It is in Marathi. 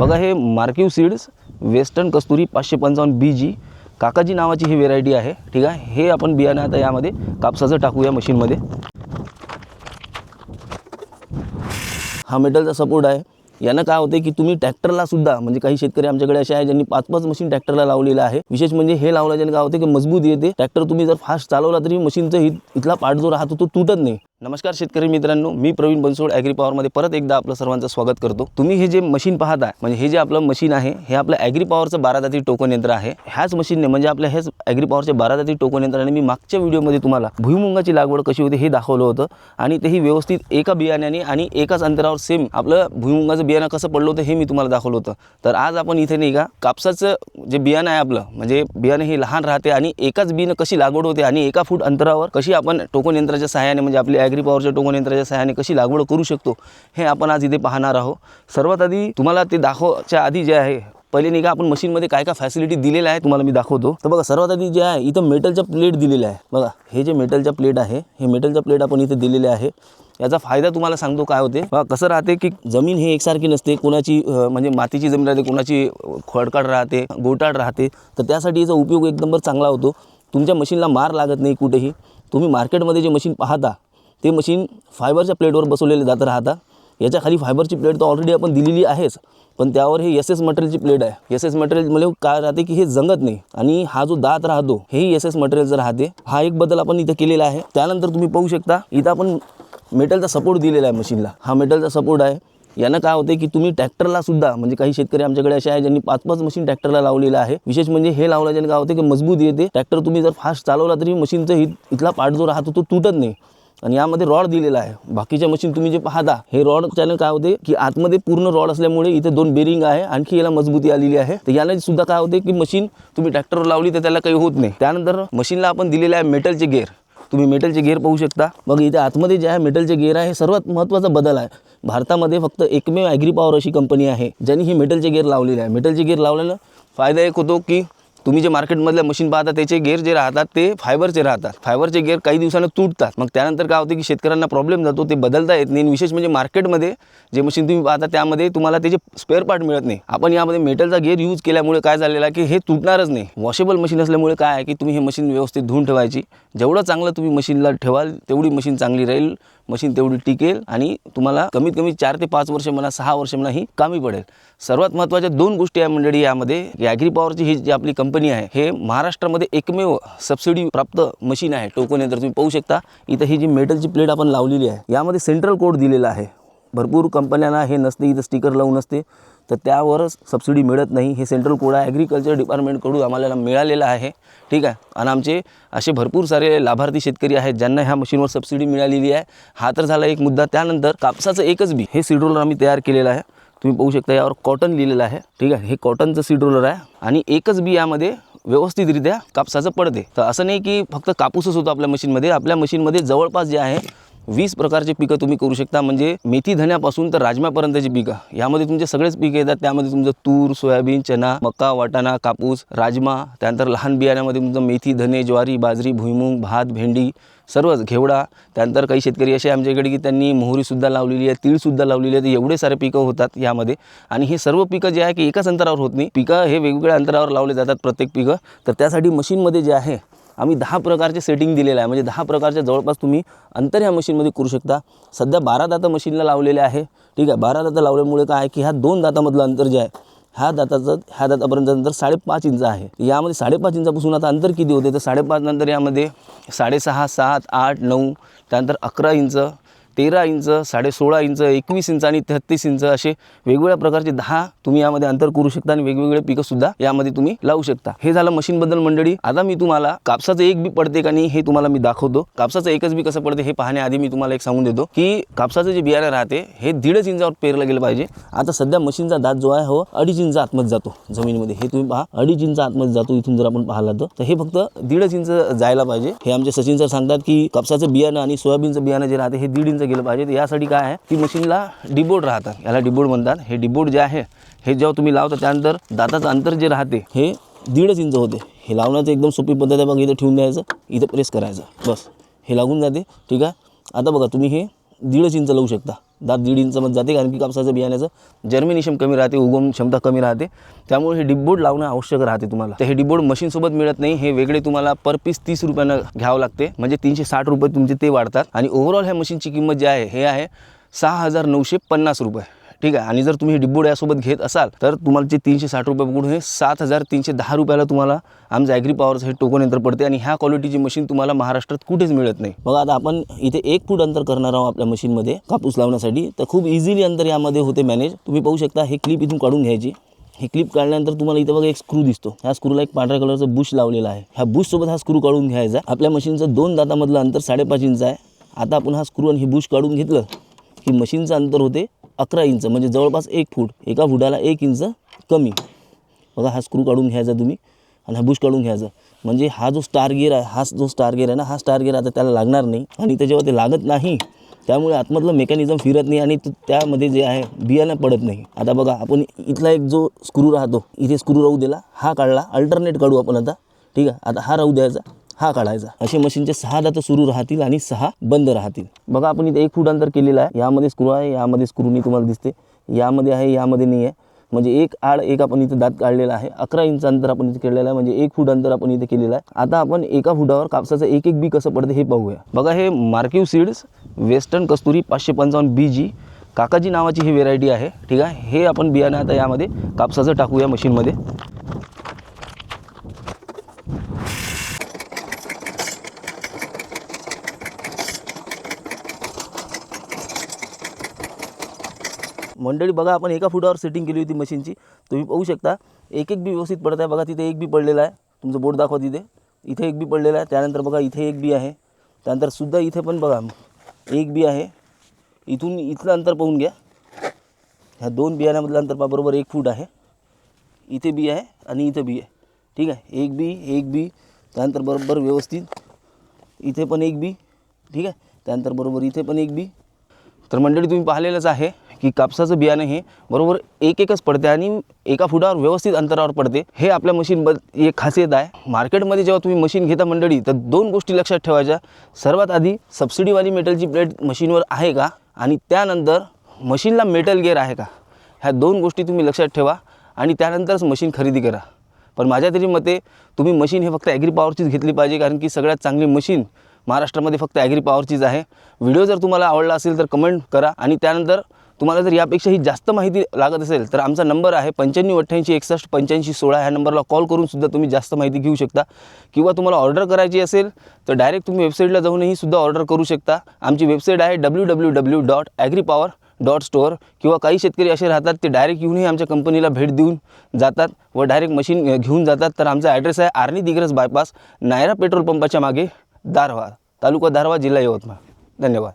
बघा हे मार्किव सीड्स वेस्टर्न कस्तुरी 555 BG काकाजी नावाची ही व्हेरायटी आहे। ठीक आहे, हे आपण बियाणं आता यामध्ये कापसाचं टाकूया मशीनमध्ये। हा मेटलचा सपोर्ट आहे। यानं काय होते की तुम्ही ट्रॅक्टरला सुद्धा म्हणजे काही शेतकरी आमच्याकडे असे आहे ज्यांनी 5-5 मशीन ट्रॅक्टरला लावलेला आहे। विशेष म्हणजे हे लावल्याने काय होते की मजबूत येते ट्रॅक्टर। तुम्ही जर फास्ट चालवला तरी मशीनचा इथला पार्ट जो राहतो तो तुटत नाही। नमस्कार शेतकरी मित्रांनो, मी प्रवीण बनसोड ॲग्री पॉवरमध्ये परत एकदा आपलं सर्वांचं स्वागत करतो। तुम्ही हे जे मशीन पाहता म्हणजे हे जे आपलं मशीन आहे हे आपलं ॲग्री पॉवरचं 12 दाती टोकन यंत्र आहे। ह्याच मशीनने म्हणजे आपल्या हेच ॲग्री पॉवरचे 12 दाती टोकन यंत्राने मी मागच्या व्हिडिओमध्ये तुम्हाला भुईमुगाची लागवड कशी होते हे दाखवलं होतं आणि तेही व्यवस्थित एका बियाण्याने आणि एकाच अंतरावर सेम आपलं भुईमुगाचं बियाणं कसं पडलं होतं हे मी तुम्हाला दाखवलं होतं। तर आज आपण इथे नाही का कापसाचं जे बियाणं आहे आपलं म्हणजे बियाणं हे लहान राहते आणि एकाच बियाणं कशी लागवड होते आणि 1 फूट अंतरावर कशी आपण टोकन यंत्राच्या सहाय्याने म्हणजे आपली ॲग्री पॉवरच्या टोकन यंत्राच्या सहाय्याने कशी लागवड करू शकतो हे आपण आज इथे पाहणार आहोत। सर्वात आधी तुम्हाला ते दाखवायच्या आधी जे आहे पहिले नाही का आपण मशीनमध्ये काय काय फॅसिलिटी दिलेल्या आहे तुम्हाला मी दाखवतो। तर बघा सर्वात आधी जे आहे इथं मेटलच्या प्लेट दिलेल्या आहे। बघा हे जे मेटलच्या प्लेट आहे हे मेटलच्या प्लेट आपण इथे दिलेले आहे। याचा फायदा तुम्हाला सांगतो काय होते। बघा कसं राहते की जमीन हे एकसारखी नसते, कोणाची म्हणजे मातीची जमीन राहते, कोणाची खडकाळ राहते, गोटाळ राहते। तर त्यासाठी याचा उपयोग एक नंबर चांगला होतो। तुमच्या मशीनला मार लागत नाही कुठेही। तुम्ही मार्केटमध्ये जे मशीन पाहता ते मशीन फायबरच्या प्लेटवर बसवलेले जात राहता। याच्या खाली फायबरची प्लेट तर ऑलरेडी आपण दिलेली आहेच, पण त्यावर हे SS मटेरियलची प्लेट आहे। SS मटेरियलमध्ये काय राहते की हे जंगत नाही आणि हा जो दात राहतो हेही SS मटेरियलचा राहते। हा एक बदल आपण इथं केलेला आहे। त्यानंतर तुम्ही पाहू शकता इथं आपण मेटलचा सपोर्ट दिलेला आहे मशीनला। हा मेटलचा सपोर्ट आहे। यानं काय होते की तुम्ही ट्रॅक्टरला सुद्धा म्हणजे काही शेतकरी आमच्याकडे असे आहे ज्यांनी 5-5 मशीन ट्रॅक्टरला लावलेला आहे। विशेष म्हणजे हे लावल्याने काय होते की मजबूत येते ट्रॅक्टर। तुम्ही जर फास्ट चालवला तरी मशीनचा इथला पार्ट जो राहतो तो तुटत नाही आणि यामध्ये रॉड दिलेला आहे। बाकीच्या मशीन तुम्ही जे पाहता हे रॉड त्याने काय होते की आतमध्ये पूर्ण रॉड असल्यामुळे इथे 2 बेरिंग आहे, आणखी याला मजबूती आलेली आहे। तर याला सुद्धा काय होते की मशीन तुम्ही ट्रॅक्टरवर लावली तर त्याला काही होत नाही। त्यानंतर मशीनला आपण दिलेले आहे मेटलचे गेअर। तुम्ही मेटलचे गेअर पाहू शकता। मग इथे आतमध्ये जे आहे मेटलचे गेअर आहे सर्वात महत्त्वाचा बदल आहे। भारतामध्ये फक्त एकमेव ॲग्री पॉवर अशी कंपनी आहे ज्यांनी ही मेटलचे गेअर लावलेले आहे। मेटलचे गेअर लावल्यानं फायदा एक होतो की तुम्ही जे मार्केटमधल्या मशीन पाहता त्याचे गेअर जे राहतात ते फायबरचे राहतात। फायबरचे गेअर काही दिवसांनी तुटतात। मग त्यानंतर काय होते की शेतकऱ्यांना प्रॉब्लेम जातो, ते बदलता येत नाही। विशेष म्हणजे मार्केटमध्ये जे मशीन तुम्ही पाहता त्यामध्ये तुम्हाला त्याचे स्पेअर पार्ट मिळत नाही। आपण यामध्ये मेटलचा गेअर यूज केल्यामुळे काय झालेलं आहे की हे तुटणारच नाही। वॉशेबल मशीन असल्यामुळे काय आहे की तुम्ही हे मशीन व्यवस्थित धुवून ठेवायची। जेवढं चांगलं तुम्ही मशीनला ठेवाल तेवढी मशीन चांगली राहील, मशीन तेवढी टिकेल आणि तुम्हाला कमीत कमी 4 ते 5 वर्ष म्हणा 6 वर्ष म्हणा ही कामी पडेल। सर्वात महत्त्वाच्या 2 गोष्टी आहे मंडळी यामध्ये की ॲग्री पॉवरची ही जी आपली कंपनी आहे हे महाराष्ट्रामध्ये एकमेव सबसिडी प्राप्त मशीन आहे टोकन यंत्र। तुम्ही पाहू शकता इथं ही जी मेटलची प्लेट आपण लावलेली आहे यामध्ये सेंट्रल कोड दिलेला आहे। भरपूर कंपन्यांना हे नसते, इथं स्टिकर लावून असते तर त्यावरच सबसिडी मिळत नाही। हे सेंट्रल कोड आहे ॲग्रिकल्चर डिपार्टमेंटकडून आम्हाला मिळालेलं आहे। ठीक आहे, आणि आमचे असे भरपूर सारे लाभार्थी शेतकरी आहेत ज्यांना ह्या मशीनवर सबसिडी मिळालेली आहे। हा तर झाला एक मुद्दा। त्यानंतर कापसाचं एकच बी हे सीड रोलर आम्ही तयार केलेलं आहे। तुम्ही पाहू शकता यावर कॉटन लिहिलेलं आहे। ठीक आहे, हे कॉटनचं सीड रोलर आहे आणि एकच बी यामध्ये व्यवस्थितरित्या कापसाचं पडते। तर असं नाही की फक्त कापूसच होतो आपल्या मशीनमध्ये। आपल्या मशीनमध्ये जवळपास जे आहे 20 प्रकारचे पिकं तुम्ही करू शकता। म्हणजे मेथी धन्यापासून तर राजमापर्यंतची पिकं यामध्ये तुमचे सगळेच पिकं येतात। त्यामध्ये तुमचं तूर, सोयाबीन, चना, मका, वाटाणा, कापूस, राजमा, त्यानंतर लहान बियाण्यामध्ये तुमचं मेथी, धने, ज्वारी, बाजरी, भुईमुग, भात, भेंडी, सर्वच घेवडा। त्यानंतर काही शेतकरी असे आमच्याकडे की त्यांनी मोहरीसुद्धा लावलेली आहे, तीळसुद्धा लावलेली आहे। तर एवढे सारे पिकं होतात यामध्ये आणि हे सर्व पिकं जे आहे की एकाच अंतरावर होत नाही, पिकं हे वेगवेगळ्या अंतरावर लावले जातात प्रत्येक पिकं। तर त्यासाठी मशीनमध्ये जे आहे आम्ही 10 प्रकारचे सेटिंग दिलेलं आहे। म्हणजे 10 प्रकारच्या जवळपास तुम्ही अंतर ह्या मशीनमध्ये करू शकता। सध्या 12 दातं मशीनला लावलेले आहे। ठीक आहे, 12 दातं लावल्यामुळे काय आहे की ह्या 2 दातामधलं अंतर जे आहे ह्या दातापर्यंत अंतर 5.5 इंच आहे। यामध्ये 5.5 इंचापासून आता अंतर किती होते तर 5.5 नंतर यामध्ये 6.5, 7, 8, 9 त्यानंतर 11 इंच, 13 इंच, 16.5 इंच, 21 इंच आणि 33 इंच असे वेगवेगळ्या प्रकारचे 10 तुम्ही यामध्ये अंतर करू शकता आणि वेगवेगळे पिकं सुद्धा यामध्ये तुम्ही लावू शकता। हे झालं मशीनबद्दल मंडळी। आता मी तुम्हाला कापसाचं एक बी पडते का नाही हे तुम्हाला मी दाखवतो। कापसाचं एकच बी कसं पडते हे पाहण्याआधी मी तुम्हाला एक सांगून देतो की कापसाचं जे बियाणं राहते हे 1.5 इंचावर पेरलं गेलं पाहिजे। आता सध्या मशीनचा दात जो आहे हो 2.5 इंच आतमध्ये जातो जमिनीमध्ये। हे तुम्ही पहा 2.5 इंच आतमध्ये जातो इथून जर आपण पाहिलं तर हे फक्त 1.5 इंच जायला पाहिजे। हे आमचे सचिन सर सांगतात की कापसाचं बियाणं आणि सोयाबीनचं बियाणं जे राहते हे 1.5 इंच गेलं पाहिजे। तर यासाठी काय आहे की मशीनला डिबोर्ड राहतात, याला डिबोर्ड म्हणतात। हे डिबोर्ड जे आहे हे जेव्हा तुम्ही लावता त्यानंतर दाताचं अंतर जे राहते हे 1.5 इंच होते। हे लावण्याचं एकदम सोपी पद्धत आहे। बघा इथं ठेवून द्यायचं, इथं प्रेस करायचं, बस हे लागून जाते। ठीक आहे, आता बघा तुम्ही हे 1.5 इंच लावू शकता। दात 1.5 इंचामध्ये जाते, कारण की कापसाचं बियाण्याचं जर्मिनेशन कमी राहते, उगम क्षमता कमी राहते. त्यामुळे हे डिपबोर्ड लावणं आवश्यक राहते तुम्हाला. तर हे डिपबोर्ड मशीनसोबत मिळत नाही, हे वेगळे तुम्हाला पर पीस 30 रुपयानं घ्यावं लागते, म्हणजे 360 रुपये तुमचे ते वाढतात. आणि ओव्हरऑल ह्या मशीनची किंमत जी आहे हे आहे 6,950 रुपये. ठीक आहे. आणि जर तुम्ही डिपबोर्ड यासोबत घेत असाल तर तुम्हाला जे 360 रुपये पकडून हे 7,310 रुपयाला तुम्हाला आमचं ॲग्री पॉवरचं हे टोकन यंत्र पडते. आणि ह्या क्वालिटीची मशीन तुम्हाला महाराष्ट्रात कुठेच मिळत नाही. बघा आता आपण इथे 1 फूट अंतर करणार आहोत आपल्या मशीनमध्ये कापूस लावण्यासाठी. तर खूप इझिली अंतर यामध्ये होते मॅनेज. तुम्ही पाहू शकता हे क्लिप इथून काढून घ्यायची. ही क्लिप काढल्यानंतर तुम्हाला इथे बघा एक स्क्रू दिसतो. ह्या स्क्रूला एक पांढऱ्या कलरचं बुश लावलेला आहे. ह्या बुशसोबत हा स्क्रू काढून घ्यायचा. आपल्या मशीनचं 2 दातामधलं अंतर 5.5 इंच आहे. आता आपण हा स्क्रू आणि ही बुश काढून घेतलं की मशीनचं अंतर होते 11 इंच, म्हणजे जवळपास 1 फूट. एका फुटाला 1 इंच कमी. बघा हा स्क्रू काढून घ्यायचा तुम्ही आणि हा बुश काढून घ्यायचा. म्हणजे हा जो स्टार गिअर आहे, हा जो स्टार गिअर आहे ना, हा स्टार गिअर आता त्याला लागणार नाही. आणि त्याच्यावर ते लागत नाही, त्यामुळे आतमधलं मेकॅनिझम फिरत नाही आणि त्यामध्ये जे आहे बियाणं पडत नाही. आता बघा आपण इथला एक जो स्क्रू राहतो, इथे स्क्रू राहू दिला, हा काढला, अल्टरनेट काढू आपण आता. ठीक आहे. आता हा राहू द्यायचा, हा काढायचा. असे मशीनचे 6 दात सुरू राहतील आणि 6 बंद राहतील. बघा आपण इथे 1 फूट अंतर केलेलं आहे. यामध्ये स्क्रू आहे, यामध्ये स्क्रू नाही तुम्हाला दिसते, यामध्ये आहे, यामध्ये नाही आहे. म्हणजे एक आड एक आपण इथे दात काढलेला आहे. 11 इंच अंतर आपण इथे केलेलं आहे, म्हणजे 1 फूट अंतर आपण इथे केलेलं आहे. आता आपण एका फुटावर कापसाचं एक एक बी कसं पडते हे पाहूया. बघा हे मार्किव सीड्स वेस्टर्न कस्तुरी 555 BG काकाजी नावाची ही व्हेरायटी आहे. ठीक आहे. हे आपण बियाणं आता यामध्ये कापसाचं टाकूया मशीनमध्ये. मंडळी बघा आपण एका फुटावर सेटिंग केली होती मशीनची. तुम्ही पाहू शकता एक एक बी व्यवस्थित पडत आहे. बघा तिथे एक बी पडलेला आहे, तुमचं बोट दाखवा तिथे, इथे एक बी पडलेला आहे. त्यानंतर बघा इथे एक बी आहे. त्यानंतर सुद्धा इथे पण बघा एक बी आहे. इथून इथलं अंतर पाहून घ्या. ह्या 2 बियाण्यामधलं अंतर पहा, बरोबर 1 फूट आहे. इथे बी आहे आणि इथं बी आहे. ठीक आहे. एक बी त्यानंतर बरोबर व्यवस्थित इथे पण एक बी. ठीक आहे. त्यानंतर बरोबर इथे पण एक बी. तर मंडळी तुम्ही पाहिलेलंच आहे की कापसाचं बियाणं हे बरोबर एकच पडते आणि एका फुटावर व्यवस्थित अंतरावर पडते. हे आपल्या मशीनमध्ये एक खासियत आहे. मार्केटमध्ये जेव्हा तुम्ही मशीन घेता मंडळी, तर 2 गोष्टी लक्षात ठेवायच्या. सर्वात आधी सबसिडीवाली मेटलची प्लेट मशीनवर आहे का, आणि त्यानंतर मशीनला मेटल गिअर आहे का, ह्या 2 गोष्टी तुम्ही लक्षात ठेवा आणि त्यानंतरच मशीन खरेदी करा. पण माझ्या तरी मते तुम्ही मशीन हे फक्त ॲग्री पॉवरचीच घेतली पाहिजे, कारण की सगळ्यात चांगली मशीन महाराष्ट्रामध्ये फक्त ॲग्री पॉवरचीच आहे. व्हिडिओ जर तुम्हाला आवडला असेल तर कमेंट करा. आणि त्यानंतर तुम्हाला जर यापेक्षाही जास्त माहिती लागत असेल तर आमचा नंबर आहे 9588618516. ह्या नंबरला कॉल करून सुद्धा तुम्ही जास्त माहिती घेऊ शकता. किंवा तुम्हाला ऑर्डर करायची असेल तर डायरेक्ट तुम्ही वेबसाईटला जाऊनही सुद्धा ऑर्डर करू शकता. आमची वेबसाईट आहे www.agripower.store. किंवा काही शेतकरी असे राहतात ते डायरेक्ट येऊनही आमच्या कंपनीला भेट देऊन जातात व डायरेक्ट मशीन घेऊन जातात. तर आमचा ॲड्रेस आहे आर्णी दिग्रस बायपास, नायरा पेट्रोल पंपाच्या मागे, दारव्हा, तालुका दारव्हा, जिल्हा यवतमाळ. धन्यवाद.